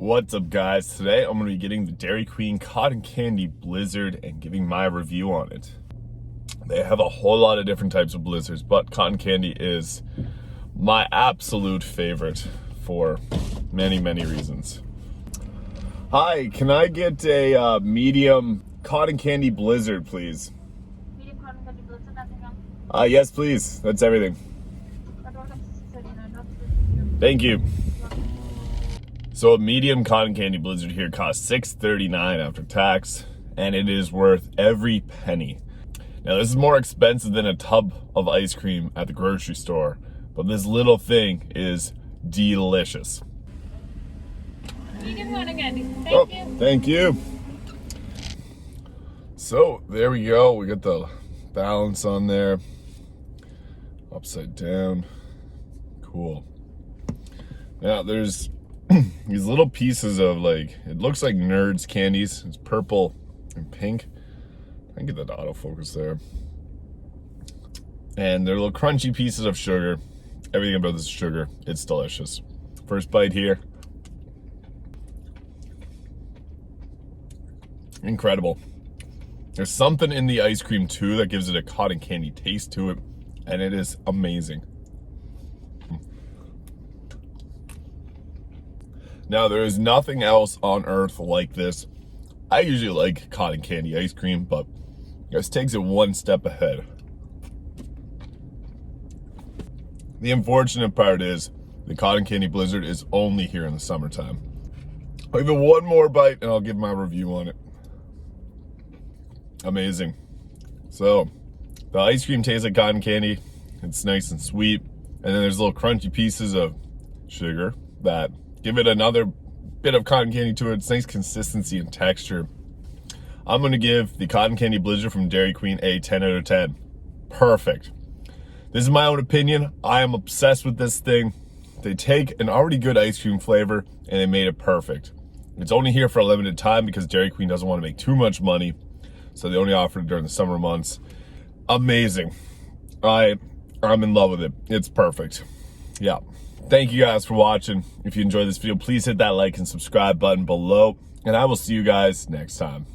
What's up, guys? Today I'm going to be getting the Dairy Queen Cotton Candy Blizzard and giving my review on it. They have a whole lot of different types of blizzards, but cotton candy is my absolute favorite for many reasons. Hi, can I get a medium cotton candy blizzard, please? Medium cotton candy blizzard, nothing else? Yes, please. That's everything. Thank you. So a medium cotton candy blizzard here costs $6.39 after tax, and it is worth every penny. Now this is more expensive than a tub of ice cream at the grocery store, but this little thing is delicious. Medium cotton candy. Thank you. Thank you. So there we go. We got the balance on there. Upside down. Cool. Now there's these little pieces of, like, it looks like Nerds candies. It's purple and pink. I can get that autofocus there. And they're little crunchy pieces of sugar. Everything about this is sugar. It's delicious. First bite here. Incredible. There's something in the ice cream too that gives it a cotton candy taste to it, and it is amazing. Now, there is nothing else on earth like this. I usually like cotton candy ice cream, but this takes it one step ahead. The unfortunate part is the cotton candy blizzard is only here in the summertime. I'll give it one more bite and I'll give my review on it. Amazing. So, the ice cream tastes like cotton candy. It's nice and sweet. And then there's little crunchy pieces of sugar that give it another bit of cotton candy to it. It's nice consistency and texture. I'm going to give the cotton candy blizzard from Dairy Queen a 10 out of 10. Perfect. This is my own opinion. I am obsessed with this thing. They take an already good ice cream flavor and they made it perfect. It's only here for a limited time because Dairy Queen doesn't want to make too much money. So they only offer it during the summer months. Amazing. I'm in love with it. It's perfect. Yeah. Thank you guys for watching. If you enjoyed this video, please hit that like and subscribe button below, and I will see you guys next time.